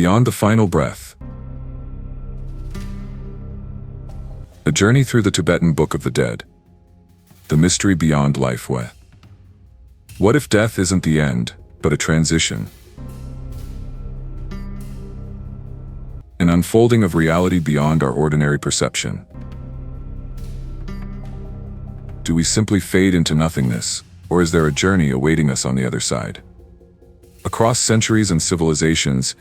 Beyond the final breath. A journey through the Tibetan Book of the Dead. The mystery beyond life. What if death isn't the end, but a transition? An unfolding of reality beyond our ordinary perception. Do we simply fade into nothingness, or is there a journey awaiting us on the other side? Across centuries and civilizations,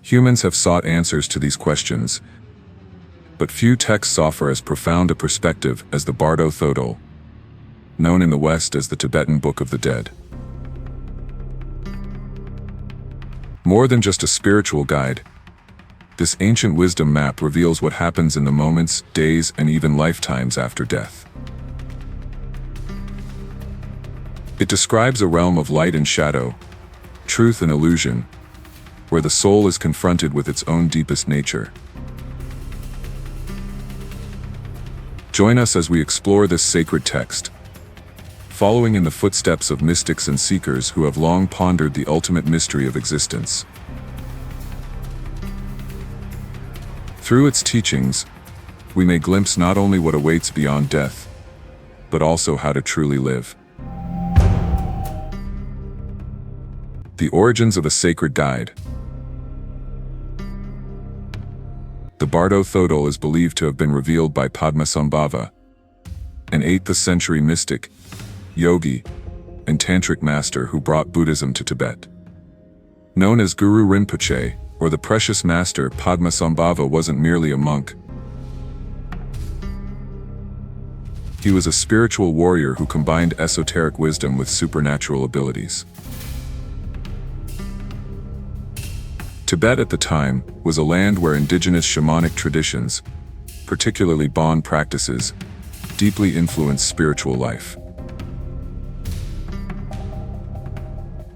humans have sought answers to these questions, but few texts offer as profound a perspective as the Bardo Thodol, known in the West as the Tibetan Book of the Dead. More than just a spiritual guide, this ancient wisdom map reveals what happens in the moments, days, and even lifetimes after death. It describes a realm of light and shadow, truth and illusion, where the soul is confronted with its own deepest nature. Join us as we explore this sacred text, following in the footsteps of mystics and seekers who have long pondered the ultimate mystery of existence. Through its teachings, we may glimpse not only what awaits beyond death, but also how to truly live. The origins of a sacred guide. The Bardo Thodol is believed to have been revealed by Padmasambhava, an 8th century mystic, yogi, and tantric master who brought Buddhism to Tibet. Known as Guru Rinpoche, or the Precious Master, Padmasambhava wasn't merely a monk. He was a spiritual warrior who combined esoteric wisdom with supernatural abilities. Tibet at the time was a land where indigenous shamanic traditions, particularly Bon practices, deeply influenced spiritual life.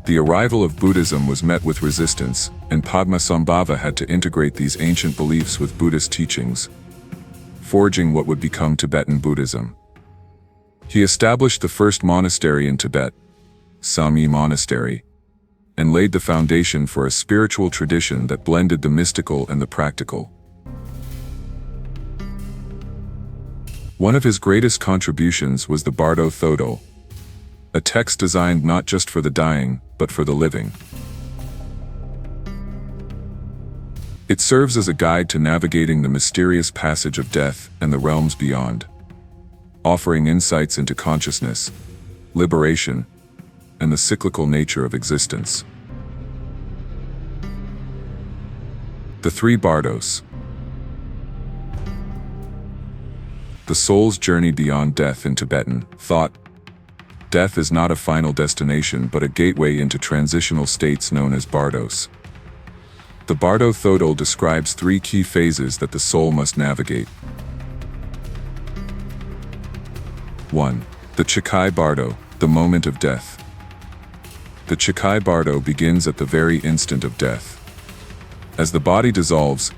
The arrival of Buddhism was met with resistance, and Padmasambhava had to integrate these ancient beliefs with Buddhist teachings, forging what would become Tibetan Buddhism. He established the first monastery in Tibet, Sami Monastery, and laid the foundation for a spiritual tradition that blended the mystical and the practical. One of his greatest contributions was the Bardo Thodol, a text designed not just for the dying, but for the living. It serves as a guide to navigating the mysterious passage of death and the realms beyond, offering insights into consciousness, liberation, and the cyclical nature of existence. The Three Bardos. The soul's journey beyond death in Tibetan thought. Death is not a final destination but a gateway into transitional states known as bardos. The Bardo Thodol describes 3 key phases that the soul must navigate. 1. The Chikai Bardo, the moment of death. The Chikai Bardo begins at the very instant of death. As the body dissolves,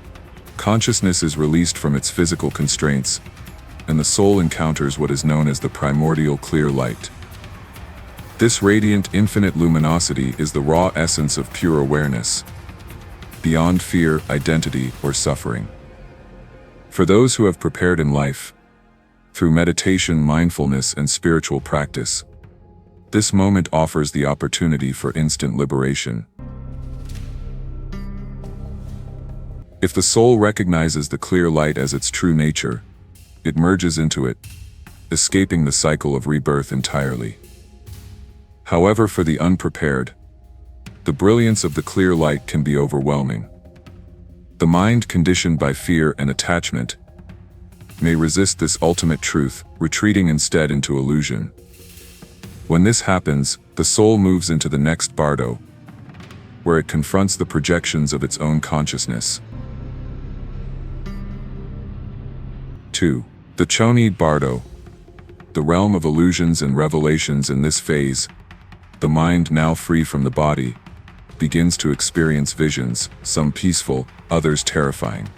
consciousness is released from its physical constraints, and the soul encounters what is known as the primordial clear light. This radiant, infinite luminosity is the raw essence of pure awareness, beyond fear, identity, or suffering. For those who have prepared in life, through meditation, mindfulness, and spiritual practice, this moment offers the opportunity for instant liberation. If the soul recognizes the clear light as its true nature, it merges into it, escaping the cycle of rebirth entirely. However, for the unprepared, the brilliance of the clear light can be overwhelming. The mind, conditioned by fear and attachment, may resist this ultimate truth, retreating instead into illusion. When this happens, the soul moves into the next bardo, where it confronts the projections of its own consciousness. 2. The Chonid Bardo, the realm of illusions and revelations. In this phase, the mind, now free from the body, begins to experience visions, some peaceful, others terrifying.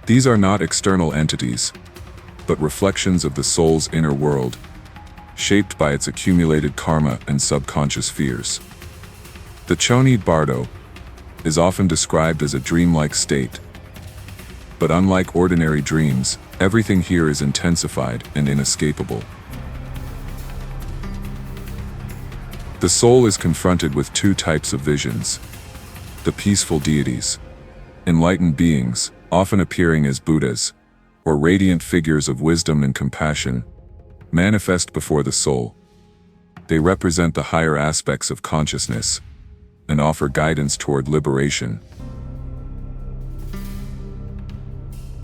These are not external entities, but reflections of the soul's inner world, shaped by its accumulated karma and subconscious fears. The Chonid Bardo is often described as a dreamlike state. But unlike ordinary dreams, everything here is intensified and inescapable. The soul is confronted with two types of visions. The peaceful deities, enlightened beings, often appearing as Buddhas, or radiant figures of wisdom and compassion, manifest before the soul. They represent the higher aspects of consciousness and offer guidance toward liberation.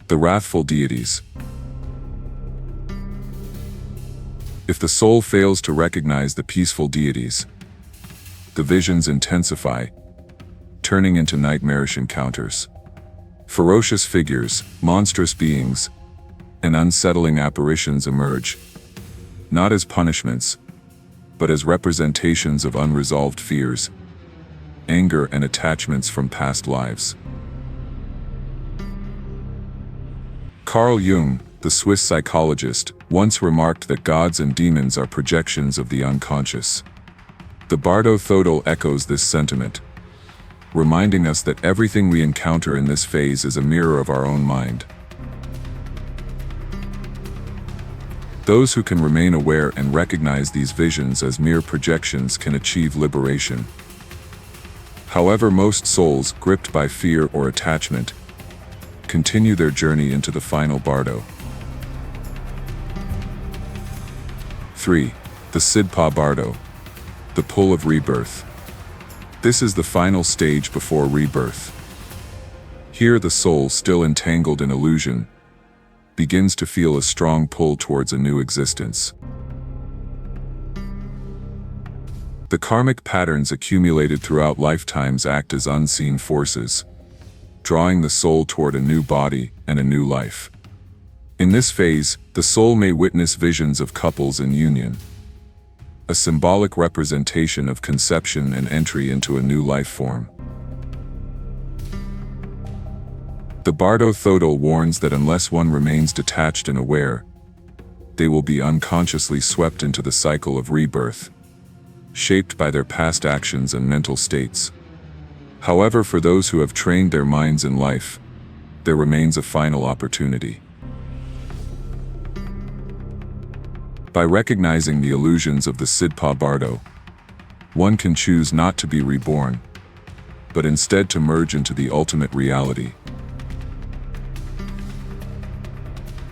The wrathful deities. If the soul fails to recognize the peaceful deities, the visions intensify, turning into nightmarish encounters. Ferocious figures, monstrous beings, and unsettling apparitions emerge, not as punishments, but as representations of unresolved fears, anger, and attachments from past lives. Carl Jung, the Swiss psychologist, once remarked that gods and demons are projections of the unconscious. The Bardo Thodol echoes this sentiment, reminding us that everything we encounter in this phase is a mirror of our own mind. Those who can remain aware and recognize these visions as mere projections can achieve liberation. However, most souls, gripped by fear or attachment, continue their journey into the final Bardo. 3. The Sidpa Bardo, the pull of rebirth. This is the final stage before rebirth. Here the soul, still entangled in illusion, begins to feel a strong pull towards a new existence. The karmic patterns accumulated throughout lifetimes act as unseen forces, drawing the soul toward a new body and a new life. In this phase, the soul may witness visions of couples in union, a symbolic representation of conception and entry into a new life form. The Bardo Thodol warns that unless one remains detached and aware, they will be unconsciously swept into the cycle of rebirth, shaped by their past actions and mental states. However, for those who have trained their minds in life, there remains a final opportunity. By recognizing the illusions of the Sidpa Bardo, one can choose not to be reborn, but instead to merge into the ultimate reality,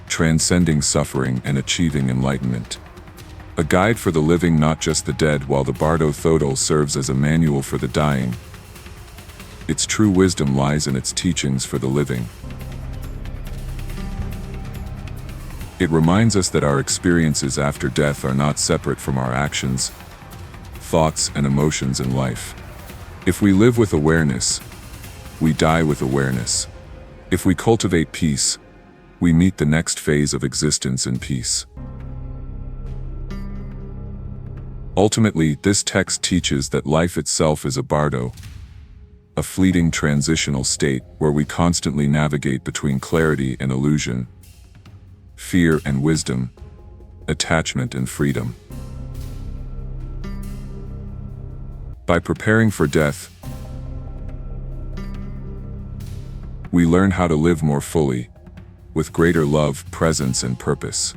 transcending suffering and achieving enlightenment. A guide for the living, not just the dead. While the Bardo Thodol serves as a manual for the dying, its true wisdom lies in its teachings for the living. It reminds us that our experiences after death are not separate from our actions, thoughts, and emotions in life. If we live with awareness, we die with awareness. If we cultivate peace, we meet the next phase of existence in peace. Ultimately, this text teaches that life itself is a bardo, a fleeting transitional state where we constantly navigate between clarity and illusion, fear and wisdom, attachment and freedom. By preparing for death, we learn how to live more fully, with greater love, presence, and purpose.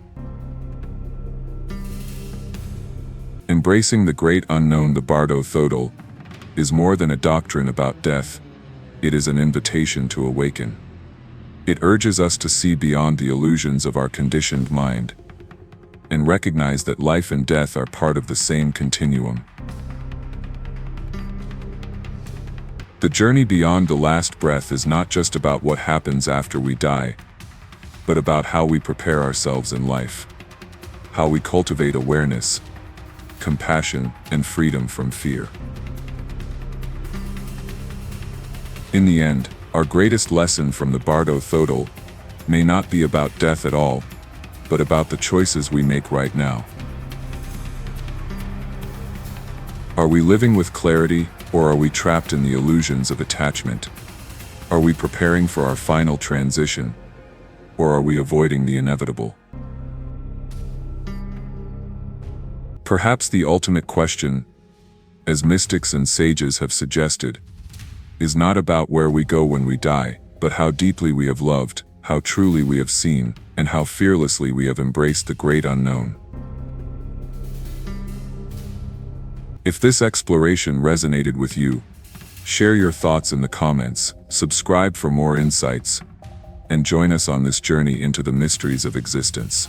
Embracing the great unknown, the Bardo Thodol, is more than a doctrine about death. It is an invitation to awaken. It urges us to see beyond the illusions of our conditioned mind and recognize that life and death are part of the same continuum. The journey beyond the last breath is not just about what happens after we die, but about how we prepare ourselves in life, how we cultivate awareness, compassion, and freedom from fear. In the end, our greatest lesson from the Bardo Thodol may not be about death at all, but about the choices we make right now. Are we living with clarity, or are we trapped in the illusions of attachment? Are we preparing for our final transition, or are we avoiding the inevitable? Perhaps the ultimate question as mystics and sages have suggested, is not about where we go when we die, but how deeply we have loved, how truly we have seen, and how fearlessly we have embraced the great unknown. If this exploration resonated with you, share your thoughts in the comments, subscribe for more insights, and join us on this journey into the mysteries of existence.